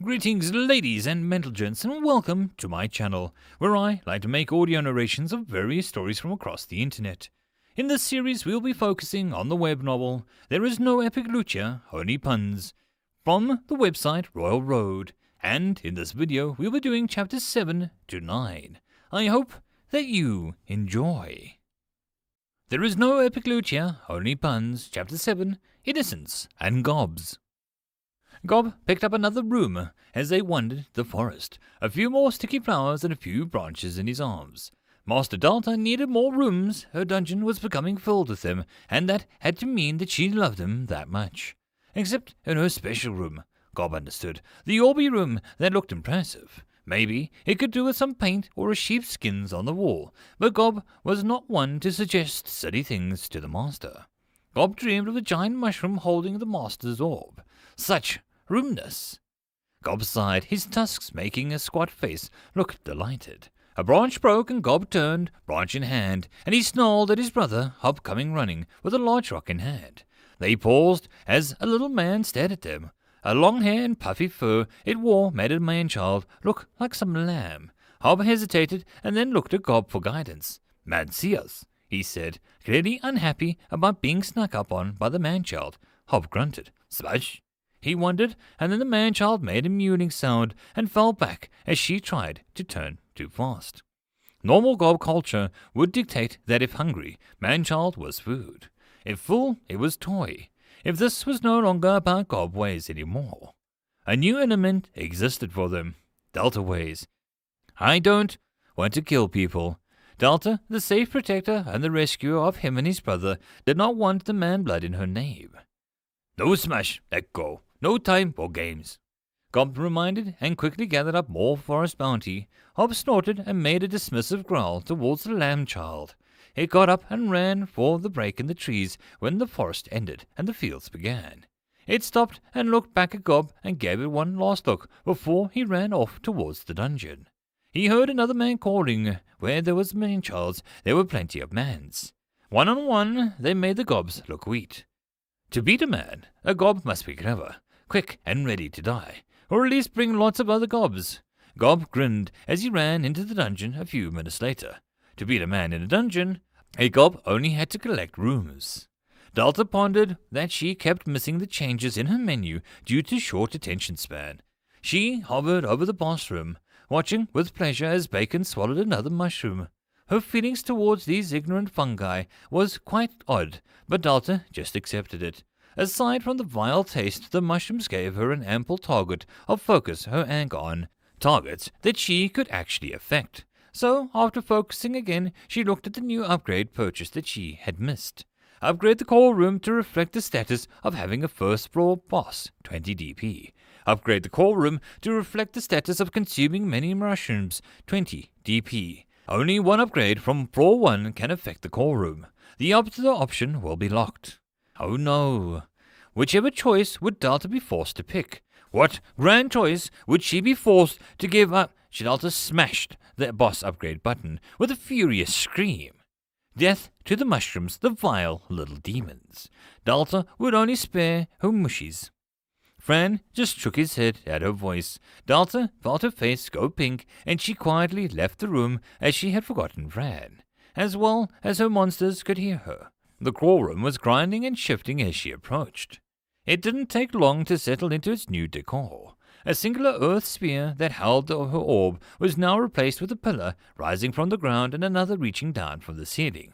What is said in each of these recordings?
Greetings ladies and gents, and welcome to my channel, where I like to make audio narrations of various stories from across the internet. In this series we'll be focusing on the web novel There Is No Epic Lucha, Only Puns, from the website ReUpload, and in this video we'll be doing chapters 7 to 9. I hope that you enjoy. There Is No Epic Lucha, Only Puns, chapter 7, Innocence and Gobs. Gob picked up another room as they wandered the forest, a few more sticky flowers and a few branches in his arms. Master Delta needed more rooms. Her dungeon was becoming filled with them, and that had to mean that she loved them that much. Except in her special room, Gob understood, the Orby room that looked impressive. Maybe it could do with some paint or a sheep's skins on the wall, but Gob was not one to suggest silly things to the master. Gob dreamed of the giant mushroom holding the master's orb. Such roomness. Gob sighed, his tusks making a squat face look delighted. A branch broke and Gob turned, branch in hand, and he snarled at his brother, Hop coming running, with a large rock in hand. They paused as a little man stared at them. A long hair and puffy fur it wore made a man-child look like some lamb. Hop hesitated and then looked at Gob for guidance. "Man see us," he said, clearly unhappy about being snuck up on by the man-child. Hop grunted. "Smash?" He wondered, and then the man-child made a mewing sound and fell back as she tried to turn too fast. Normal Gob culture would dictate that if hungry, man-child was food. If full, it was toy. If this was no longer about Gob ways anymore. A new element existed for them. Delta ways. I don't want to kill people. Delta, the safe protector and the rescuer of him and his brother, did not want the man-blood in her name. "No smash, let go. No time for games," Gob reminded, and quickly gathered up more forest bounty. Hop snorted and made a dismissive growl towards the lamb-child. It got up and ran for the break in the trees when the forest ended and the fields began. It stopped and looked back at Gob and gave it one last look before he ran off towards the dungeon. He heard another man calling. Where there was man-childs, there were plenty of mans. One on one, they made the Gobs look weak. To beat a man, a Gob must be clever, quick and ready to die, or at least bring lots of other Gobs. Gob grinned as he ran into the dungeon a few minutes later. To beat a man in a dungeon, a Gob only had to collect rooms. Delta pondered that she kept missing the changes in her menu due to short attention span. She hovered over the boss room, watching with pleasure as Bacon swallowed another mushroom. Her feelings towards these ignorant fungi was quite odd, but Delta just accepted it. Aside from the vile taste, the mushrooms gave her an ample target of focus her anger on, targets that she could actually affect. So, after focusing again, she looked at the new upgrade purchase that she had missed. Upgrade the core room to reflect the status of having a first floor boss, 20 DP. Upgrade the core room to reflect the status of consuming many mushrooms, 20 DP. Only one upgrade from floor 1 can affect the core room. The other option will be locked. Oh no. Whichever choice would Delta be forced to pick? What grand choice would she be forced to give up? Delta smashed the boss upgrade button with a furious scream. Death to the mushrooms, the vile little demons. Delta would only spare her mushies. Fran just shook his head at her voice. Delta felt her face go pink, and she quietly left the room as she had forgotten Fran, as well as her monsters could hear her. The crawl room was grinding and shifting as she approached. It didn't take long to settle into its new decor. A singular earth sphere that held her orb was now replaced with a pillar rising from the ground and another reaching down from the ceiling.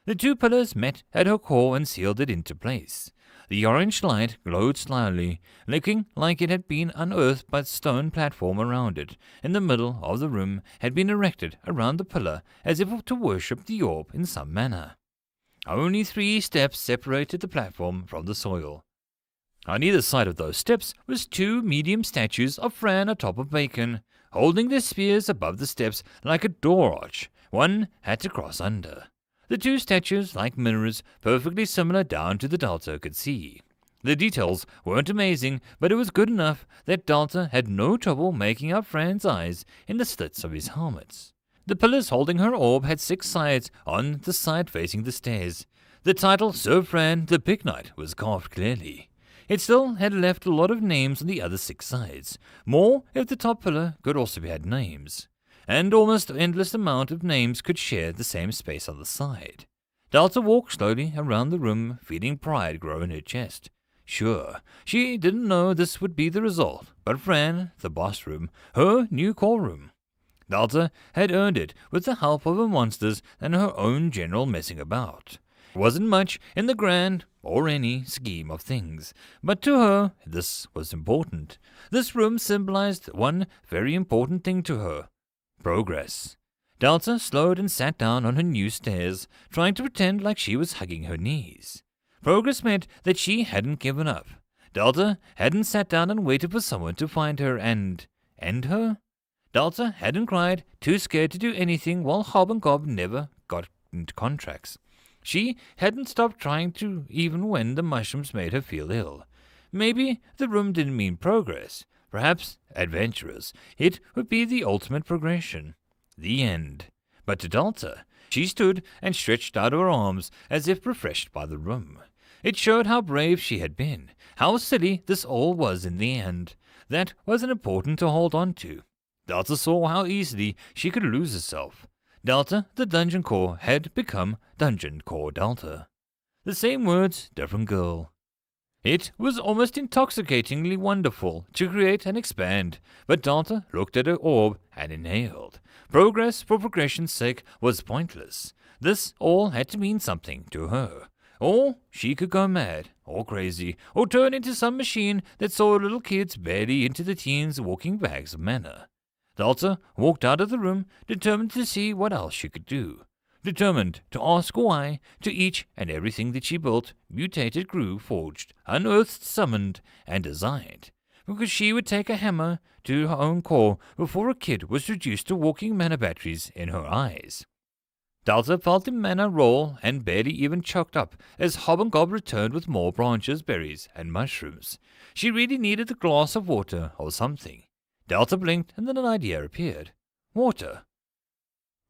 The two pillars met at her core and sealed it into place. The orange light glowed slyly, looking like it had been unearthed by the stone platform around it. In the middle of the room had been erected around the pillar as if to worship the orb in some manner. Only 3 steps separated the platform from the soil. On either side of those steps was 2 medium statues of Fran atop of Bacon, holding their spears above the steps like a door arch. One had to cross under. The 2 statues, like mirrors, perfectly similar down to the Delta could see. The details weren't amazing, but it was good enough that Delta had no trouble making out Fran's eyes in the slits of his helmet. The pillars holding her orb had 6 sides on the side facing the stairs. The title, Sir Fran the Big Knight, was carved clearly. It still had left a lot of names on the other 6 sides, more if the top pillar could also be had names, and almost endless amount of names could share the same space on the side. Delta walked slowly around the room, feeling pride grow in her chest. Sure, she didn't know this would be the result, but Fran, the boss room, her new core room. Delta had earned it with the help of her monsters and her own general messing about. It wasn't much in the grand or any scheme of things, but to her this was important. This room symbolized one very important thing to her: progress. Delta slowed and sat down on her new stairs, trying to pretend like she was hugging her knees. Progress meant that she hadn't given up. Delta hadn't sat down and waited for someone to find her and end her. Delta hadn't cried, too scared to do anything, while Hob and Gob never got into contracts. She hadn't stopped trying to, even when the mushrooms made her feel ill. Maybe the room didn't mean progress. Perhaps adventurous. It would be the ultimate progression. The end. But to Delta, she stood and stretched out her arms as if refreshed by the room. It showed how brave she had been, how silly this all was in the end. That wasn't important to hold on to. Delta saw how easily she could lose herself. Delta, the Dungeon Core, had become Dungeon Core Delta. The same words, different girl. It was almost intoxicatingly wonderful to create and expand, but Delta looked at her orb and inhaled. Progress for progression's sake was pointless. This all had to mean something to her. Or she could go mad, or crazy, or turn into some machine that saw little kids barely into the teens walking bags of mana. Delta walked out of the room, determined to see what else she could do. Determined to ask why to each and everything that she built, mutated, grew, forged, unearthed, summoned, and designed. Because she would take a hammer to her own core before a kid was reduced to walking mana batteries in her eyes. Delta felt the mana roll and barely even choked up as Hob and Gob returned with more branches, berries, and mushrooms. She really needed a glass of water or something. Delta blinked and then an idea appeared. Water.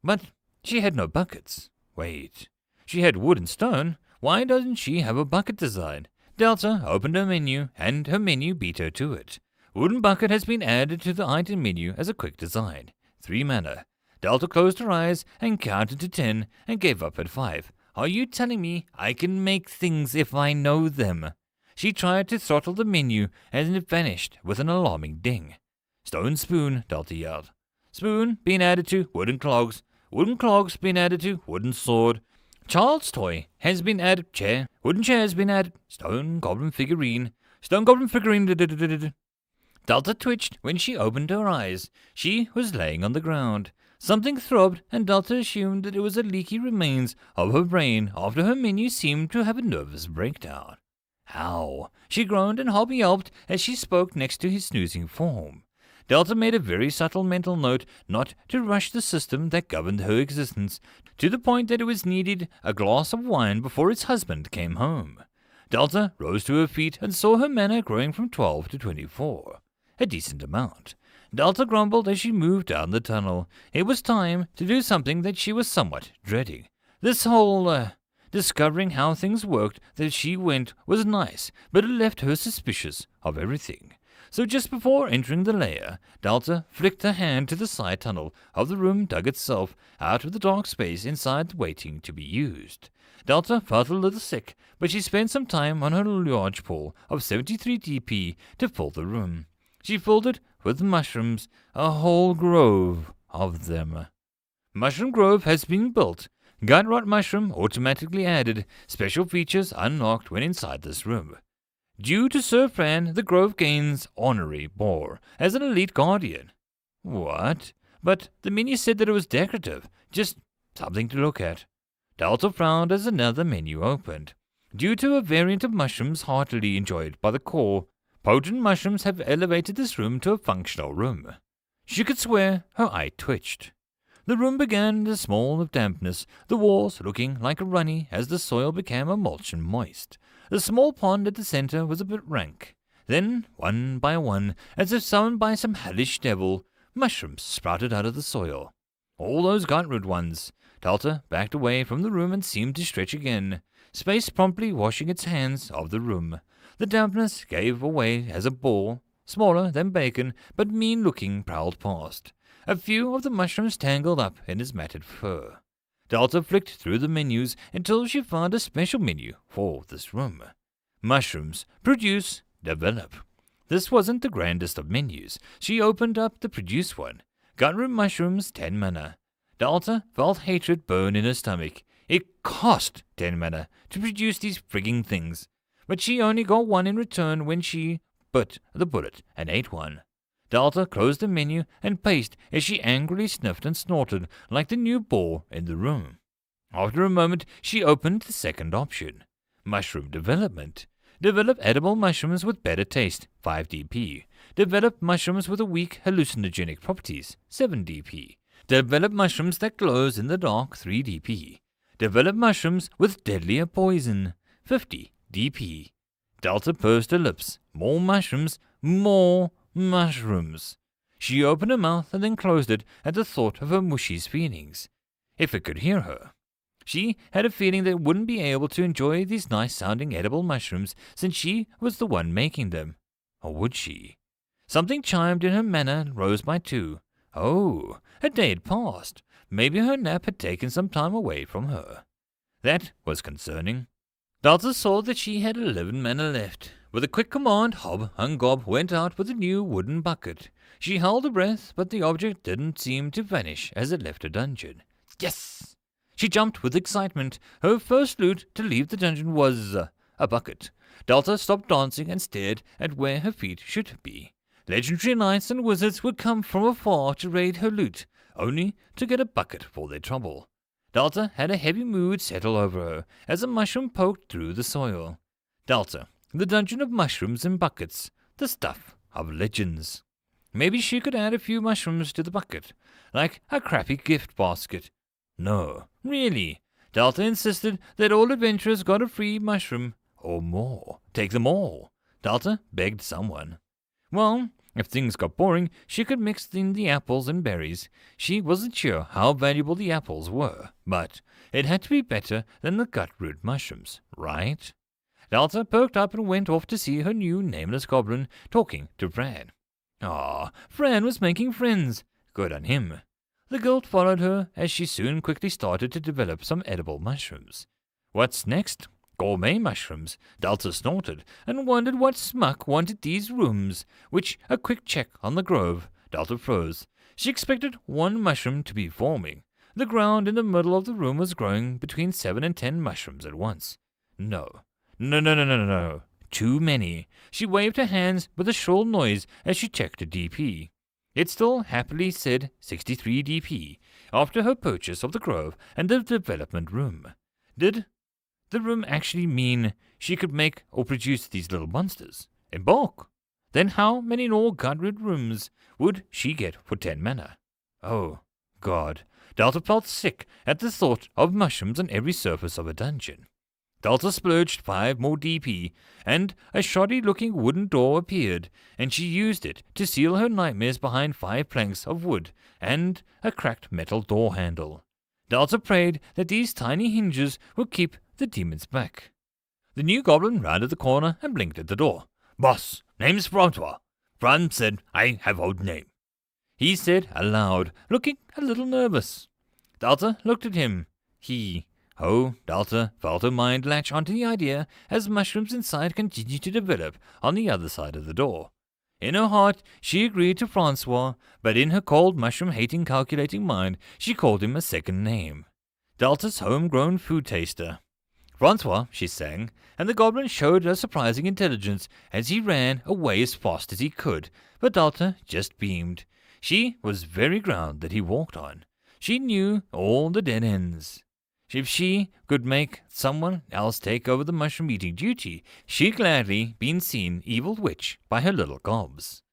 But she had no buckets. Wait. She had wood and stone. Why doesn't she have a bucket design? Delta opened her menu, and her menu beat her to it. Wooden bucket has been added to the item menu as a quick design. 3 mana. Delta closed her eyes and counted to 10 and gave up at 5. Are you telling me I can make things if I know them? She tried to throttle the menu and it vanished with an alarming ding. Stone spoon, Delta yelled. Spoon being added to wooden clogs. Wooden clogs being added to wooden sword. Child's toy has been added. Chair. Wooden chair has been added. Stone goblin figurine. Stone goblin figurine. Delta twitched when she opened her eyes. She was laying on the ground. Something throbbed, and Delta assumed that it was the leaky remains of her brain after her menu seemed to have a nervous breakdown. How? She groaned, and Hob yelped as she spoke next to his snoozing form. Delta made a very subtle mental note not to rush the system that governed her existence, to the point that it was needed a glass of wine before its husband came home. Delta rose to her feet and saw her mana growing from 12 to 24. A decent amount. Delta grumbled as she moved down the tunnel. It was time to do something that she was somewhat dreading. This whole, discovering how things worked that she went was nice, but it left her suspicious of everything. So just before entering the lair, Delta flicked her hand to the side tunnel of the room, dug itself out of the dark space inside waiting to be used. Delta felt a little sick, but she spent some time on her large pool of 73 DP to fill the room. She filled it with mushrooms, a whole grove of them. Mushroom Grove has been built. Gut rot mushroom automatically added. Special features unlocked when inside this room. Due to Sir Fran, the grove gains honorary boar as an elite guardian. What? But the menu said that it was decorative, just something to look at. Delta frowned as another menu opened. Due to a variant of mushrooms heartily enjoyed by the core, potent mushrooms have elevated this room to a functional room. She could swear her eye twitched. The room began to smell of dampness, the walls looking like a runny as the soil became a mulch and moist. The small pond at the center was a bit rank. Then, one by one, as if summoned by some hellish devil, mushrooms sprouted out of the soil. All those gut-root ones. Delta backed away from the room and seemed to stretch again, space promptly washing its hands of the room. The dampness gave away as a boar, smaller than bacon but mean-looking, prowled past. A few of the mushrooms tangled up in his matted fur. Delta flicked through the menus until she found a special menu for this room. Mushrooms, produce, develop. This wasn't the grandest of menus. She opened up the produce one. Gutroot mushrooms, 10 mana. Delta felt hatred burn in her stomach. It cost 10 mana to produce these frigging things, but she only got one in return when she bit the bullet and ate one. Delta closed the menu and paced as she angrily sniffed and snorted like the new boar in the room. After a moment, she opened the second option. Mushroom development. Develop edible mushrooms with better taste, 5 DP. Develop mushrooms with a weak hallucinogenic properties, 7 DP. Develop mushrooms that glows in the dark, 3 DP. Develop mushrooms with deadlier poison, 50 DP. Delta pursed her lips. More mushrooms, more mushrooms. She opened her mouth and then closed it at the thought of her mushy's feelings. If it could hear her. She had a feeling that it wouldn't be able to enjoy these nice-sounding edible mushrooms since she was the one making them. Or would she? Something chimed in her manner and rose by 2. Oh, a day had passed. Maybe her nap had taken some time away from her. That was concerning. Delta saw that she had 11 mana left. With a quick command, Hob and Gob went out with a new wooden bucket. She held her breath, but the object didn't seem to vanish as it left her dungeon. Yes! She jumped with excitement. Her first loot to leave the dungeon was a bucket. Delta stopped dancing and stared at where her feet should be. Legendary knights and wizards would come from afar to raid her loot, only to get a bucket for their trouble. Delta had a heavy mood settle over her as a mushroom poked through the soil. Delta, the dungeon of mushrooms and buckets, the stuff of legends. Maybe she could add a few mushrooms to the bucket, like a crappy gift basket. No, really. Delta insisted that all adventurers got a free mushroom, or more. Take them all. Delta begged someone. Well, if things got boring, she could mix in the apples and berries. She wasn't sure how valuable the apples were, but it had to be better than the gutroot mushrooms, right? Delta perked up and went off to see her new nameless goblin talking to Fran. Fran was making friends. Good on him. The guild followed her as she soon quickly started to develop some edible mushrooms. What's next? Gourmet mushrooms. Delta snorted and wondered what smuck wanted these rooms, which a quick check on the grove. Delta froze. She expected one mushroom to be forming. The ground in the middle of the room was growing between 7 and 10 mushrooms at once. No. Too many. She waved her hands with a shrill noise as she checked her DP. It still happily said 63 DP after her purchase of the grove and the development room. Did the room actually mean she could make or produce these little monsters in bulk? Then how many more gutroot rooms would she get for 10 mana? Oh, God. Delta felt sick at the thought of mushrooms on every surface of a dungeon. Delta splurged 5 more DP, and a shoddy-looking wooden door appeared, and she used it to seal her nightmares behind 5 planks of wood and a cracked metal door handle. Delta prayed that these tiny hinges would keep the demons back. The new goblin rounded the corner and blinked at the door. "Boss, name's Francois. Fran said I have old name," he said aloud, looking a little nervous. Delta looked at him. Delta felt her mind latch onto the idea as mushrooms inside continued to develop on the other side of the door. In her heart, she agreed to Francois, but in her cold, mushroom-hating, calculating mind, she called him a second name. Delta's homegrown food taster. "Francois," she sang, and the goblin showed a surprising intelligence as he ran away as fast as he could, but Delta just beamed. She was very ground that he walked on. She knew all the dead ends. If she could make someone else take over the mushroom-eating duty, she'd gladly been seen evil witch by her little gobs.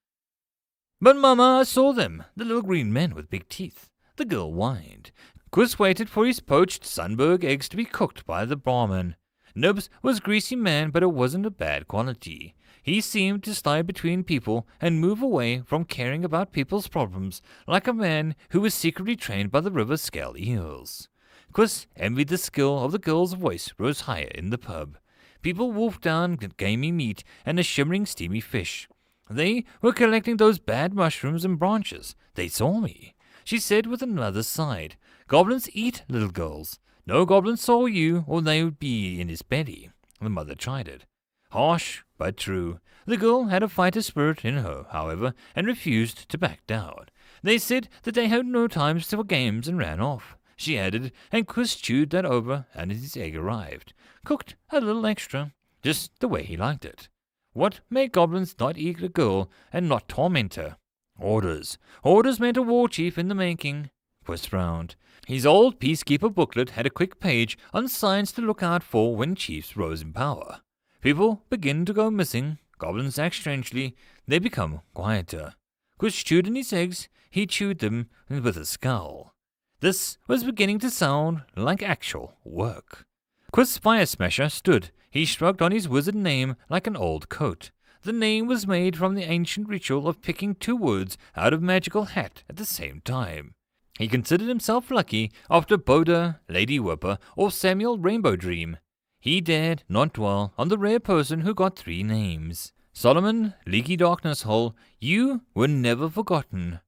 "But, Mama, I saw them, the little green men with big teeth," the girl whined. Quis waited for his poached Sunburg eggs to be cooked by the barman. Nubs was a greasy man, but it wasn't a bad quality. He seemed to slide between people and move away from caring about people's problems like a man who was secretly trained by the river scale eels. Quis envied the skill of the girl's voice rose higher in the pub. people wolfed down gamey meat and a shimmering steamy fish. They were collecting those bad mushrooms and branches. They saw me. She said with another sigh, "Goblins eat little girls. No goblin saw you, or they would be in his belly." The mother chided. Harsh, but true. The girl had a fighter spirit in her, however, and refused to back down. They said that they had no time for games and ran off. She added, and Chris chewed that over, and his egg arrived. Cooked a little extra, just the way he liked it. What made goblins not eat a girl and not torment her? Orders. Orders meant a war chief in the making. Chris frowned. His old peacekeeper booklet had a quick page on signs to look out for when chiefs rose in power. People begin to go missing. Goblins act strangely. They become quieter. Chris chewed in his eggs. He chewed them with a scowl. This was beginning to sound like actual work. Chris Fire Smasher stood. He shrugged on his wizard name like an old coat. The name was made from the ancient ritual of picking two words out of magical hat at the same time. He considered himself lucky after Boda, Lady Whipper, or Samuel Rainbow Dream. He dared not dwell on the rare person who got 3 names. Solomon, Leaky Darkness Hole, you were never forgotten.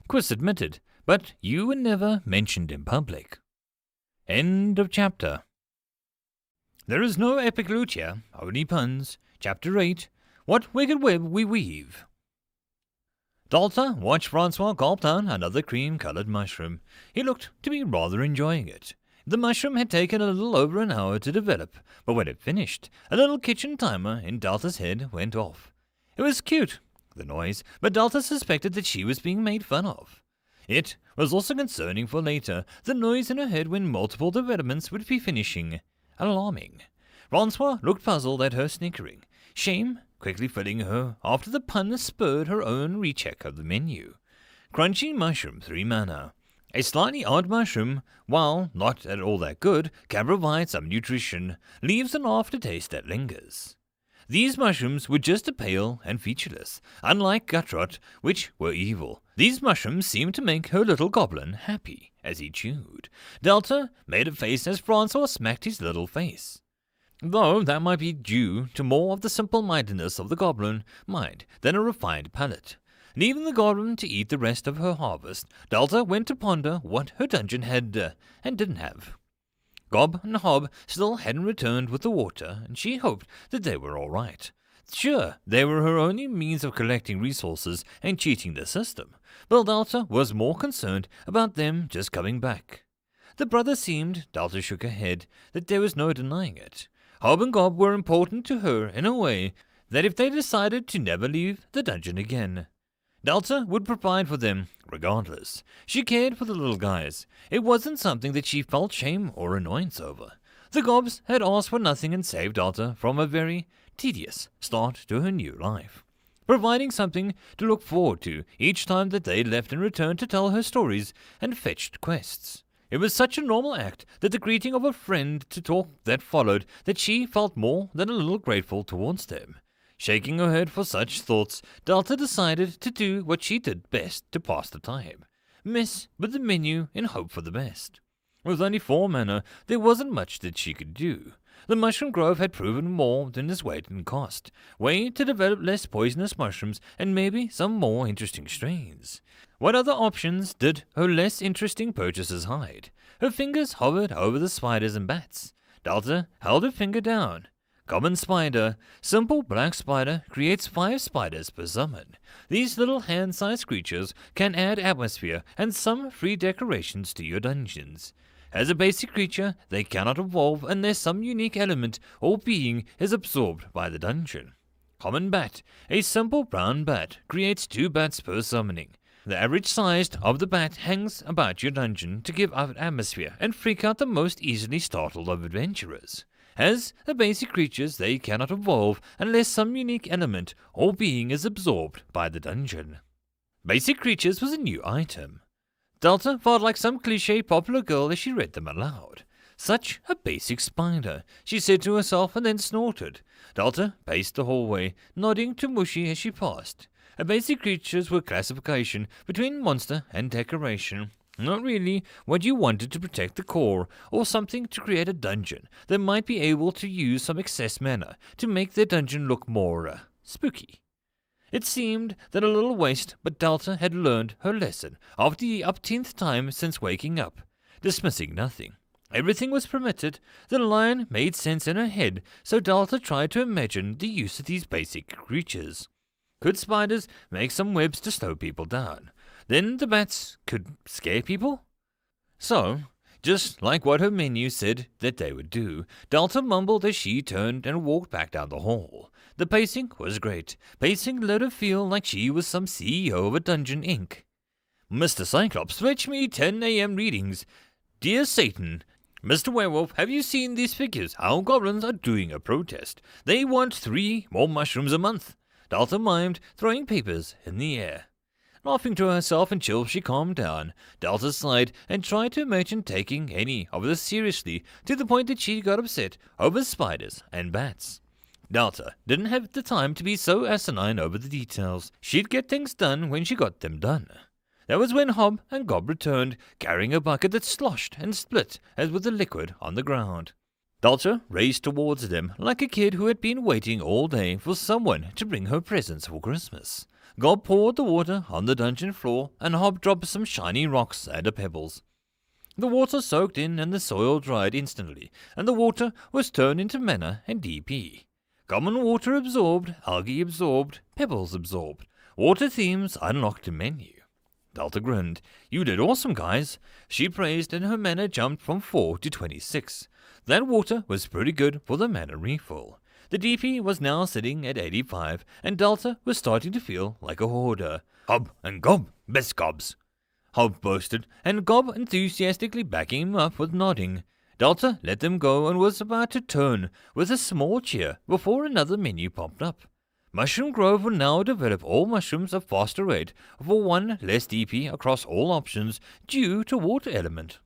Chris admitted, but you were never mentioned in public. End of chapter. There is no epic loot here, only puns. Chapter 8. What wicked web we weave. Dalta watched Francois gulp down another cream-coloured mushroom. He looked to be rather enjoying it. The mushroom had taken a little over an hour to develop, but when it finished, a little kitchen timer in Dalta's head went off. It was cute, the noise, but Dalta suspected that she was being made fun of. It was also concerning for later, the noise in her head when multiple developments would be finishing. Alarming. Francois looked puzzled at her snickering. Shame quickly filling her after the pun spurred her own recheck of the menu. Crunchy mushroom, 3 mana. A slightly odd mushroom, while not at all that good, can provide some nutrition, leaves an aftertaste that lingers. These mushrooms were just pale and featureless, unlike Gutrot, which were evil. These mushrooms seemed to make her little goblin happy as he chewed. Delta made a face as Francois smacked his little face. Though that might be due to more of the simple-mindedness of the goblin mind than a refined palate. Leaving the goblin to eat the rest of her harvest, Delta went to ponder what her dungeon had and didn't have. Gob and Hob still hadn't returned with the water, and she hoped that they were all right. Sure, they were her only means of collecting resources and cheating the system, but Delta was more concerned about them just coming back. The brothers seemed, Delta shook her head, that there was no denying it. Hob and Gob were important to her in a way that if they decided to never leave the dungeon again, Delta would provide for them, regardless. She cared for the little guys. It wasn't something that she felt shame or annoyance over. The Gobs had asked for nothing and saved Delta from a very tedious start to her new life, providing something to look forward to each time that they left and returned to tell her stories and fetched quests. It was such a normal act that the greeting of a friend to talk that followed that she felt more than a little grateful towards them. Shaking her head for such thoughts, Delta decided to do what she did best to pass the time. Mess with the menu and hope for the best. With only 4 mana, there wasn't much that she could do. The mushroom grove had proven more than its weight in cost. Way to develop less poisonous mushrooms and maybe some more interesting strains. What other options did her less interesting purchases hide? Her fingers hovered over the spiders and bats. Delta held her finger down. Common spider. Simple black spider creates 5 spiders per summon. These little hand-sized creatures can add atmosphere and some free decorations to your dungeons. As a basic creature, they cannot evolve unless some unique element or being is absorbed by the dungeon. Common bat. A simple brown bat creates 2 bats per summoning. The average size of the bat hangs about your dungeon to give out atmosphere and freak out the most easily startled of adventurers. As the basic creatures, they cannot evolve unless some unique element or being is absorbed by the dungeon. Basic creatures was a new item. Delta felt like some cliché popular girl as she read them aloud. Such a basic spider, she said to herself and then snorted. Delta paced the hallway, nodding to Mushy as she passed. Her basic creatures were classification between monster and decoration. Not really what you wanted to protect the core, or something to create a dungeon that might be able to use some excess mana to make their dungeon look more, spooky. It seemed that a little waste, but Delta had learned her lesson after the upteenth time since waking up, dismissing nothing. Everything was permitted. The lion made sense in her head, so Delta tried to imagine the use of these basic creatures. Could spiders make some webs to slow people down? Then the bats could scare people? So, just like what her menu said that they would do, Delta mumbled as she turned and walked back down the hall. The pacing was great. Pacing let her feel like she was some CEO of a Dungeon Inc. Mr. Cyclops, fetch me 10 a.m. readings. Dear Satan, Mr. Werewolf, have you seen these figures? Our goblins are doing a protest. They want 3 more mushrooms a month. Delta mimed, throwing papers in the air. Laughing to herself until she calmed down, Delta sighed and tried to imagine taking any of this seriously, to the point that she got upset over spiders and bats. Delta didn't have the time to be so asinine over the details. She'd get things done when she got them done. That was when Hob and Gob returned, carrying a bucket that sloshed and split as with the liquid on the ground. Delta raced towards them like a kid who had been waiting all day for someone to bring her presents for Christmas. Gob poured the water on the dungeon floor, and Hob dropped some shiny rocks and pebbles. The water soaked in and the soil dried instantly, and the water was turned into mana and DP. Common water absorbed, algae absorbed, pebbles absorbed. Water themes unlocked a menu. Delta grinned. You did awesome, guys. She praised, and her mana jumped from 4 to 26. That water was pretty good for the mana refill. The DP was now sitting at 85, and Delta was starting to feel like a hoarder. Hob and Gob, best gobs. Hob boasted, and Gob enthusiastically backing him up with nodding. Delta let them go and was about to turn with a small cheer before another menu popped up. Mushroom Grove will now develop all mushrooms at faster rate for 1 less DP across all options due to water element.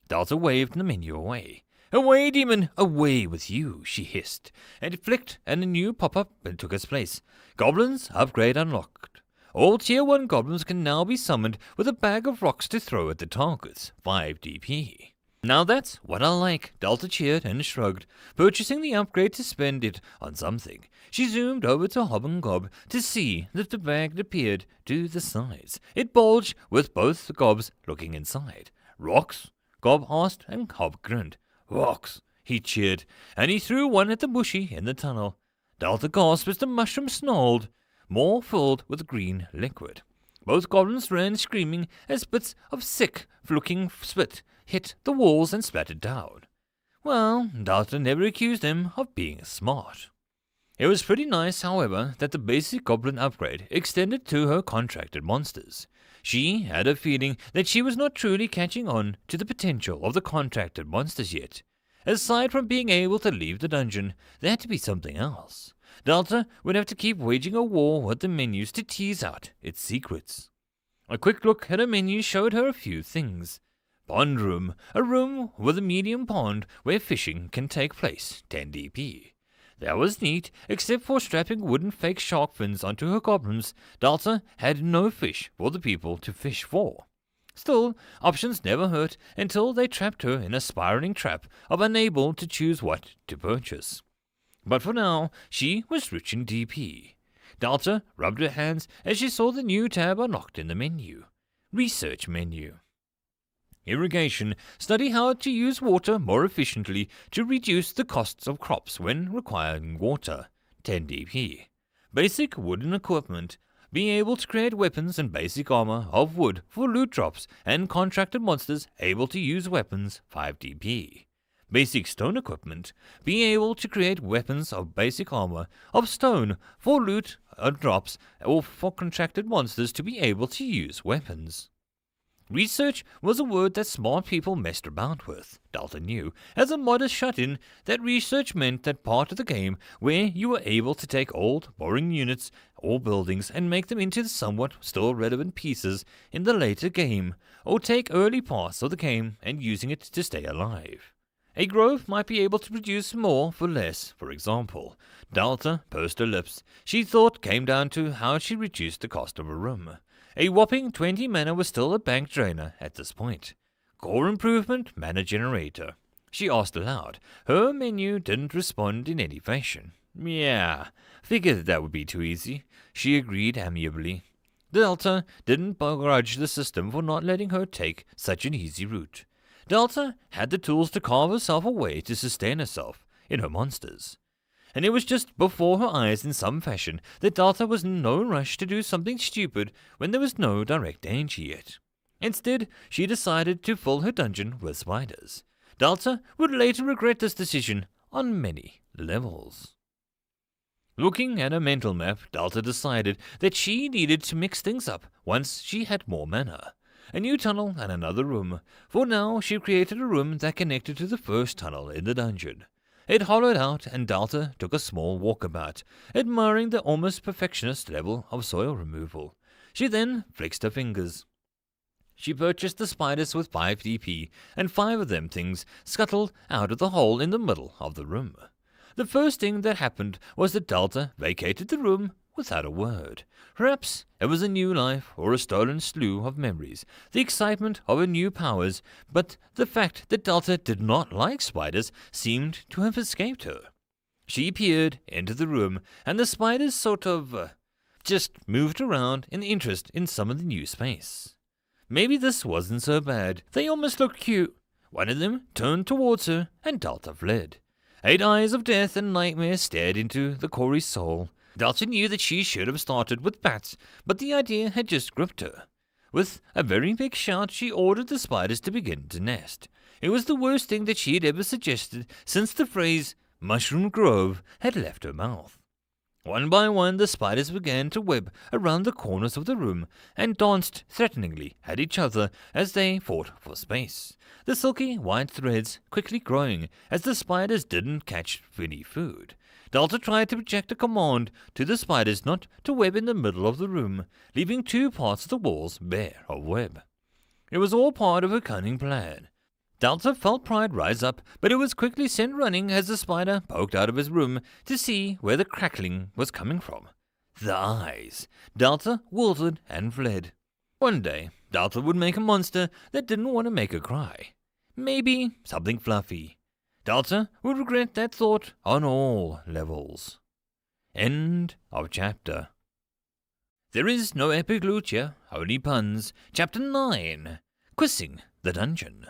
Delta waved the menu away. Away, demon, away with you, she hissed, and flicked, and a new pop-up took its place. Goblins upgrade unlocked. All Tier 1 goblins can now be summoned with a bag of rocks to throw at the targets, 5 DP. Now that's what I like, Delta cheered and shrugged, purchasing the upgrade to spend it on something. She zoomed over to Hob and Gob to see that the bag appeared to the sides. It bulged with both the Gobs looking inside. Rocks? Gob asked, and Hob grinned. Rocks, he cheered, and he threw one at the bushy in the tunnel. Delta gasped as the mushroom snarled, more filled with green liquid. Both goblins ran screaming as bits of sick-looking spit hit the walls and splattered down. Well, Delta never accused him of being smart. It was pretty nice, however, that the basic goblin upgrade extended to her contracted monsters. She had a feeling that she was not truly catching on to the potential of the contracted monsters yet. Aside from being able to leave the dungeon, there had to be something else. Delta would have to keep waging a war with the menus to tease out its secrets. A quick look at her menu showed her a few things. Pond room, a room with a medium pond where fishing can take place, 10 DP. That was neat, except for strapping wooden fake shark fins onto her goblins. Delta had no fish for the people to fish for. Still, options never hurt until they trapped her in a spiraling trap of unable to choose what to purchase. But for now, she was rich in DP. Delta rubbed her hands as she saw the new tab unlocked in the menu. Research menu. Irrigation. Study how to use water more efficiently to reduce the costs of crops when requiring water. 10 DP. Basic wooden equipment. Be able to create weapons and basic armor of wood for loot drops and contracted monsters able to use weapons. 5 DP. Basic stone equipment. Be able to create weapons of basic armor of stone for loot drops or for contracted monsters to be able to use weapons. Research was a word that smart people messed about with, Delta knew. As a modest shut-in, that research meant that part of the game where you were able to take old, boring units or buildings and make them into somewhat still relevant pieces in the later game, or take early parts of the game and using it to stay alive. Agro might be able to produce more for less, for example. Delta pursed her lips. She thought came down to how she reduced the cost of a room. A whopping 20 mana was still a bank drainer at this point. Core improvement mana generator. She asked aloud. Her menu didn't respond in any fashion. Yeah, figured that would be too easy. She agreed amiably. Delta didn't begrudge the system for not letting her take such an easy route. Delta had the tools to carve herself a way to sustain herself in her monsters. And it was just before her eyes in some fashion that Delta was in no rush to do something stupid when there was no direct danger yet. Instead, she decided to fill her dungeon with spiders. Delta would later regret this decision on many levels. Looking at her mental map, Delta decided that she needed to mix things up once she had more mana. A new tunnel and another room. For now, she created a room that connected to the first tunnel in the dungeon. It hollowed out, and Delta took a small walkabout, admiring the almost perfectionist level of soil removal. She then flexed her fingers. She purchased the spiders with 5 DP, and 5 of them things scuttled out of the hole in the middle of the room. The first thing that happened was that Delta vacated the room without a word. Perhaps it was a new life or a stolen slew of memories, the excitement of her new powers, but the fact that Delta did not like spiders seemed to have escaped her. She peered into the room, and the spiders sort of just moved around in interest in some of the new space. Maybe this wasn't so bad. They almost looked cute. One of them turned towards her, and Delta fled. 8 eyes of death and nightmare stared into the Corey's soul. Delta knew that she should have started with bats, but the idea had just gripped her. With a very big shout, she ordered the spiders to begin to nest. It was the worst thing that she had ever suggested since the phrase Mushroom Grove had left her mouth. One by one, the spiders began to web around the corners of the room and danced threateningly at each other as they fought for space, the silky white threads quickly growing as the spiders didn't catch any food. Delta tried to project a command to the spiders not to web in the middle of the room, leaving 2 parts of the walls bare of web. It was all part of her cunning plan. Delta felt pride rise up, but it was quickly sent running as the spider poked out of his room to see where the crackling was coming from. The eyes. Delta wilted and fled. One day, Delta would make a monster that didn't want to make her cry. Maybe something fluffy. Delta would regret that thought on all levels. End of chapter. There is no epic loot here, only puns. Chapter 9. Quissing the Dungeon.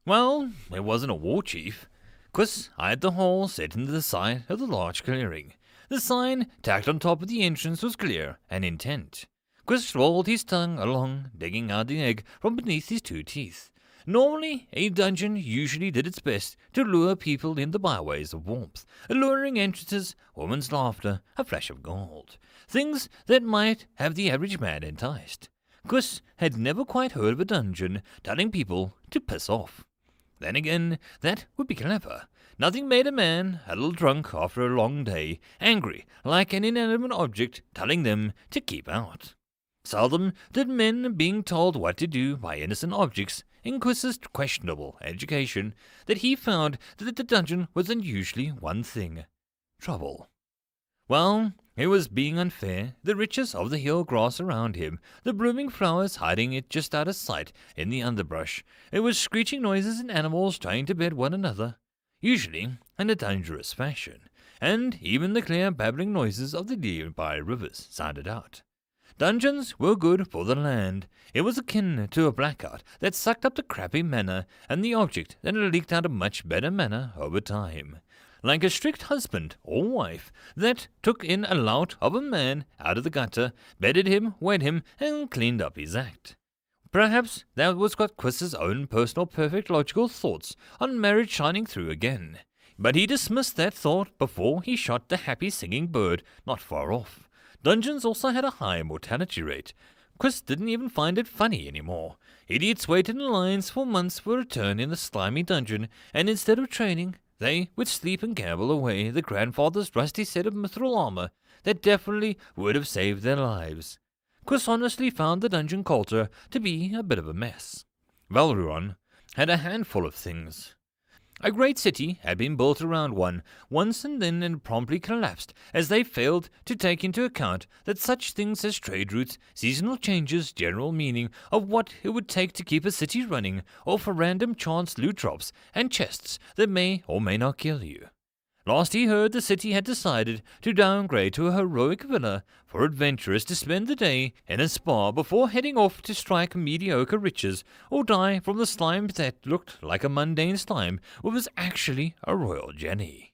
Well, it wasn't a war chief. Quiss eyed the hole set into the side of the large clearing. The sign tacked on top of the entrance was clear and intent. Quiss rolled his tongue along, digging out the egg from beneath his 2 teeth. Normally, a dungeon usually did its best to lure people in the byways of warmth, alluring entrances, woman's laughter, a flash of gold. Things that might have the average man enticed. Quiss had never quite heard of a dungeon telling people to piss off. Then again, that would be clever. Nothing made a man, a little drunk after a long day, angry like an inanimate object telling them to keep out. Seldom did men being told what to do by innocent objects in Quiss's questionable education that he found that the dungeon was unusually one thing: trouble. Well, it was being unfair. The riches of the hill grass around him, the blooming flowers hiding it just out of sight in the underbrush. It was screeching noises and animals trying to bed one another, usually in a dangerous fashion, and even the clear babbling noises of the nearby rivers sounded out. Dungeons were good for the land. It was akin to a blackout that sucked up the crappy mana and the object that leaked out a much better mana over time. Like a strict husband or wife that took in a lout of a man out of the gutter, bedded him, wed him, and cleaned up his act. Perhaps that was what Quiss's own personal perfect logical thoughts on marriage shining through again. But he dismissed that thought before he shot the happy singing bird not far off. Dungeons also had a high mortality rate. Quiss didn't even find it funny anymore. Idiots waited in lines for months for a turn in the slimy dungeon, and instead of training, they would sleep and gamble away the grandfather's rusty set of mithril armor that definitely would have saved their lives. Quiss honestly found the dungeon culture to be a bit of a mess. Valruon had a handful of things. A great city had been built around one once and then and promptly collapsed as they failed to take into account that such things as trade routes, seasonal changes, general meaning of what it would take to keep a city running, or for random chance loot drops and chests that may or may not kill you. Last he heard, the city had decided to downgrade to a heroic villa for adventurers to spend the day in a spa before heading off to strike mediocre riches or die from the slime that looked like a mundane slime but was actually a royal Jenny.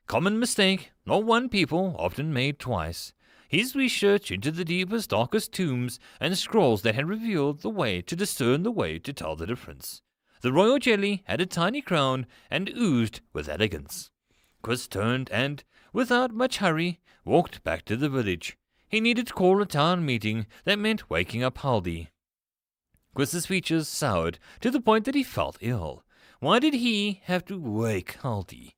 Common mistake, not one people, often made twice. His research into the deepest, darkest tombs and scrolls that had revealed the way to discern the way to tell the difference. The royal jelly had a tiny crown and oozed with elegance. Quist turned and, without much hurry, walked back to the village. He needed to call a town meeting that meant waking up Haldi. Quist's features soured to the point that he felt ill. Why did he have to wake Haldi?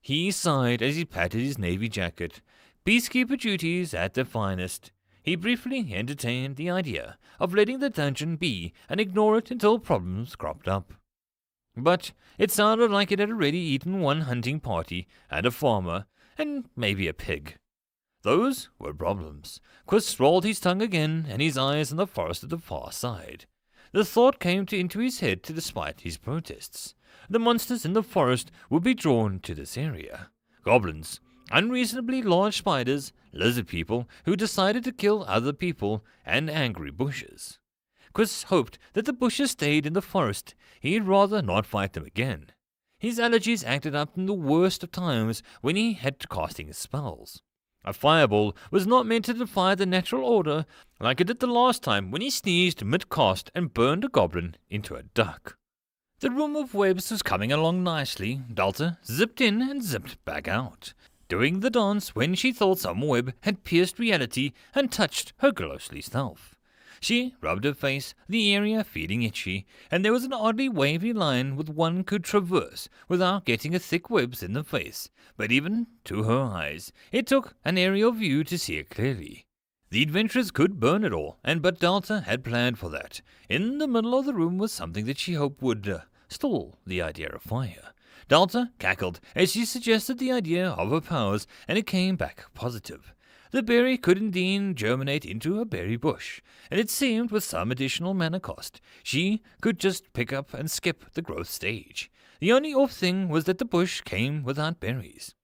He sighed as he patted his navy jacket. Peacekeeper duties at their finest. He briefly entertained the idea of letting the dungeon be and ignore it until problems cropped up. But it sounded like it had already eaten one hunting party and a farmer, and maybe a pig. Those were problems. Quist rolled his tongue again, and his eyes on the forest at the far side. The thought came into his head despite his protests. The monsters in the forest would be drawn to this area. Goblins, unreasonably large spiders, lizard people who decided to kill other people, and angry bushes. Quist hoped that the bushes stayed in the forest. He'd rather not fight them again. His allergies acted up in the worst of times when he had to casting his spells. A fireball was not meant to defy the natural order like it did the last time when he sneezed mid-cast and burned a goblin into a duck. The room of webs was coming along nicely. Delta zipped in and zipped back out, doing the dance when she thought some web had pierced reality and touched her ghostly self. She rubbed her face, the area feeling itchy, and there was an oddly wavy line with one could traverse without getting a thick webs in the face, but even to her eyes, it took an aerial view to see it clearly. The adventurers could burn it all, but Delta had planned for that. In the middle of the room was something that she hoped would stall the idea of fire. Delta cackled as she suggested the idea of her powers, and it came back positive. The berry could indeed germinate into a berry bush, and it seemed with some additional mana cost, she could just pick up and skip the growth stage. The only off thing was that the bush came without berries.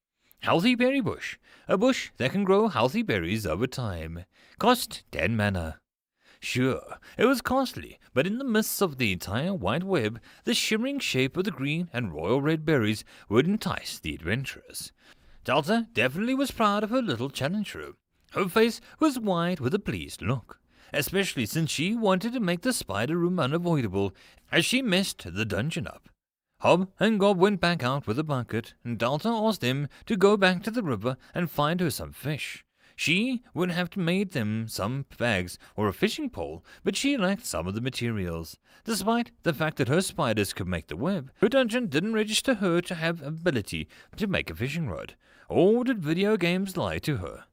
Healthy berry bush, a bush that can grow healthy berries over time. Cost 10 mana. Sure, it was costly, but in the midst of the entire white web, the shimmering shape of the green and royal red berries would entice the adventurers. Delta definitely was proud of her little challenge room. Her face was wide with a pleased look, especially since she wanted to make the spider room unavoidable as she messed the dungeon up. Hob and Gob went back out with a bucket, and Delta asked them to go back to the river and find her some fish. She would have to make them some bags or a fishing pole, but she lacked some of the materials. Despite the fact that her spiders could make the web, her dungeon didn't register her to have ability to make a fishing rod. Or did video games lie to her?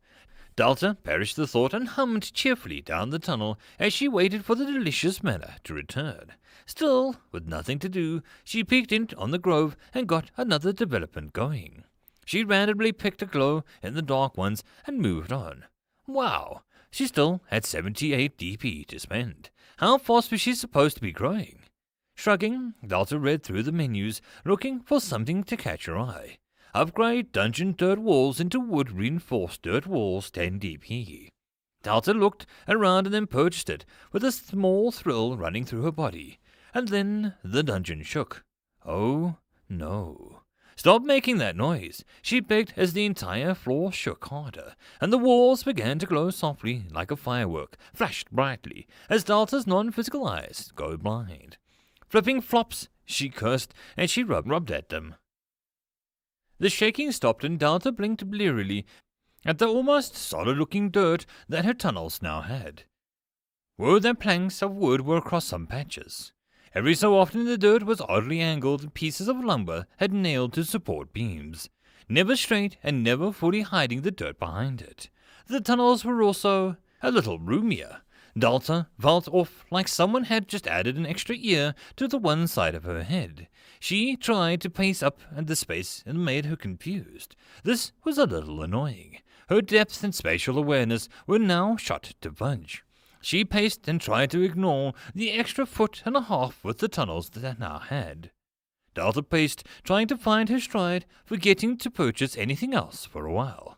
Delta perished the thought and hummed cheerfully down the tunnel as she waited for the delicious mana to return. Still, with nothing to do, she peeked in on the grove and got another development going. She randomly picked a glow in the dark ones and moved on. Wow, she still had 78 DP to spend. How fast was she supposed to be growing? Shrugging, Delta read through the menus, looking for something to catch her eye. Upgrade dungeon dirt walls into wood-reinforced dirt walls 10 DP. Delta looked around and then purchased it, with a small thrill running through her body. And then the dungeon shook. Oh, no. Stop making that noise, she begged as the entire floor shook harder, and the walls began to glow softly like a firework, flashed brightly, as Delta's non-physical eyes go blind. Flipping flops, she cursed, as she rubbed at them. The shaking stopped and Delta blinked blearily at the almost solid-looking dirt that her tunnels now had. Word that planks of wood were across some patches. Every so often the dirt was oddly angled and pieces of lumber had nailed to support beams, never straight and never fully hiding the dirt behind it. The tunnels were also a little roomier. Delta felt off like someone had just added an extra ear to the one side of her head. She tried to pace up at the space and made her confused. This was a little annoying. Her depth and spatial awareness were now shot to fudge. She paced and tried to ignore the extra foot and a half with the tunnels that they now had. Delta paced, trying to find her stride, forgetting to purchase anything else for a while.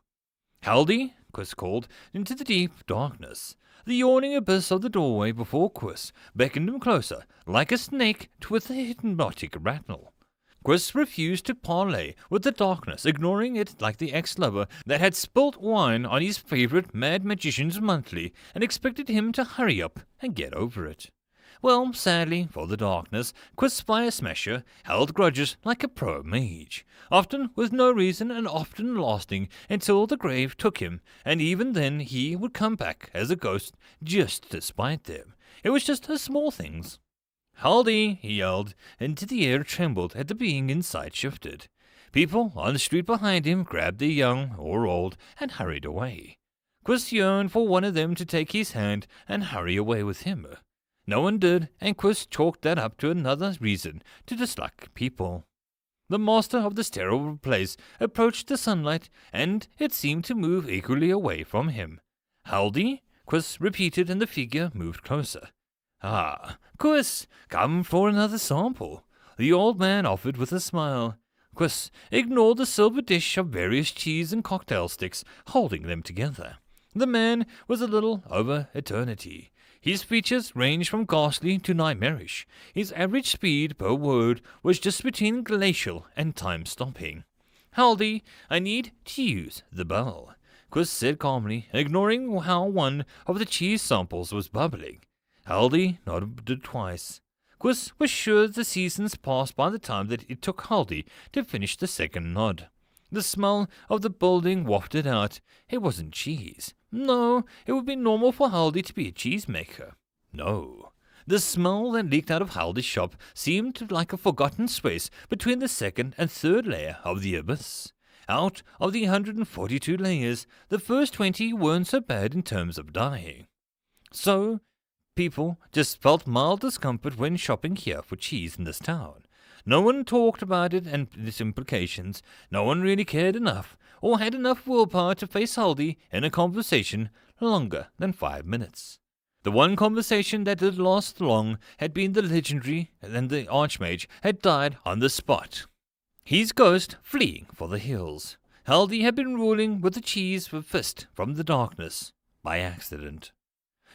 "Haldy," Quiz called into the deep darkness. The yawning abyss of the doorway before Quiz beckoned him closer, like a snake with a hypnotic rattle. Quiz refused to parley with the darkness, ignoring it like the ex-lover that had spilt wine on his favorite Mad Magician's monthly and expected him to hurry up and get over it. Well, sadly for the darkness, Quiz Fire Smasher held grudges like a pro mage, often with no reason and often lasting until the grave took him, and even then he would come back as a ghost just to spite them. It was just the small things. "Haldy," he yelled, and the air trembled as the being inside shifted. People on the street behind him grabbed the young or old and hurried away. Quiz yearned for one of them to take his hand and hurry away with him. No one did, and Quiz chalked that up to another reason to dislike people. The master of this terrible place approached the sunlight, and it seemed to move equally away from him. "Haldy?" Quiz repeated, and the figure moved closer. "Ah, Quiz, come for another sample," the old man offered with a smile. Quiz ignored the silver dish of various cheese and cocktail sticks, holding them together. The man was a little over eternity. His features ranged from ghastly to nightmarish. His average speed per word was just between glacial and time-stopping. "Haldy, I need to use the bell," Quiz said calmly, ignoring how one of the cheese samples was bubbling. Haldy nodded twice. Quiz was sure the seasons passed by the time that it took Haldy to finish the second nod. The smell of the building wafted out. It wasn't cheese. No, it would be normal for Haldy to be a cheesemaker. No. The smell that leaked out of Haldy's shop seemed like a forgotten space between the second and third layer of the abyss. Out of the 142 layers, the first 20 weren't so bad in terms of dying. So, people just felt mild discomfort when shopping here for cheese in this town. No one talked about it and its implications. No one really cared enough, or had enough willpower to face Haldy in a conversation longer than 5 minutes. The one conversation that did last long had been the legendary, and the Archmage had died on the spot. His ghost fleeing for the hills. Haldy had been ruling with the cheese fist from the darkness, by accident.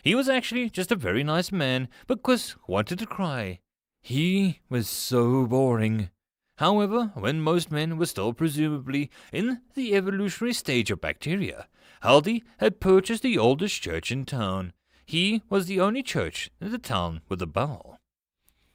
He was actually just a very nice man, but Quiz wanted to cry. He was so boring. However, when most men were still presumably in the evolutionary stage of bacteria, Haldy had purchased the oldest church in town. He was the only church in the town with a bell.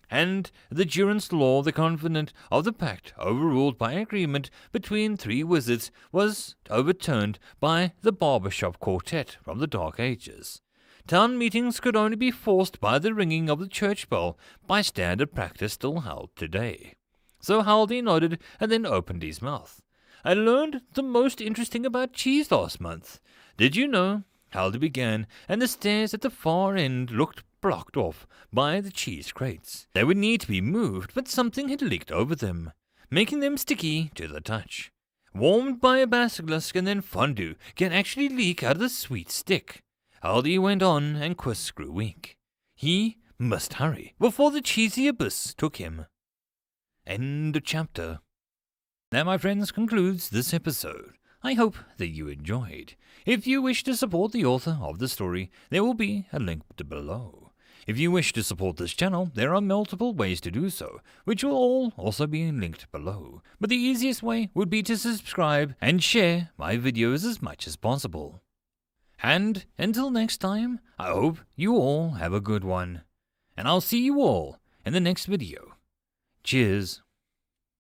And the Durance law, the covenant of the pact, overruled by agreement between 3 wizards, was overturned by the barbershop quartet from the Dark Ages. Town meetings could only be forced by the ringing of the church bell, by standard practice still held today. So Haldy nodded and then opened his mouth. "I learned the most interesting about cheese last month. Did you know?" Haldy began, and the stairs at the far end looked blocked off by the cheese crates. They would need to be moved, but something had leaked over them, making them sticky to the touch. Warmed by a basilisk and then fondue can actually leak out of the sweet stick. Haldy went on, and Quiz grew weak. He must hurry before the cheesy abyss took him. End of chapter. That, my friends, concludes this episode. I hope that you enjoyed. If you wish to support the author of the story, there will be a link below. If you wish to support this channel, there are multiple ways to do so, which will all also be linked below. But the easiest way would be to subscribe and share my videos as much as possible. And until next time, I hope you all have a good one. And I'll see you all in the next video. Cheers.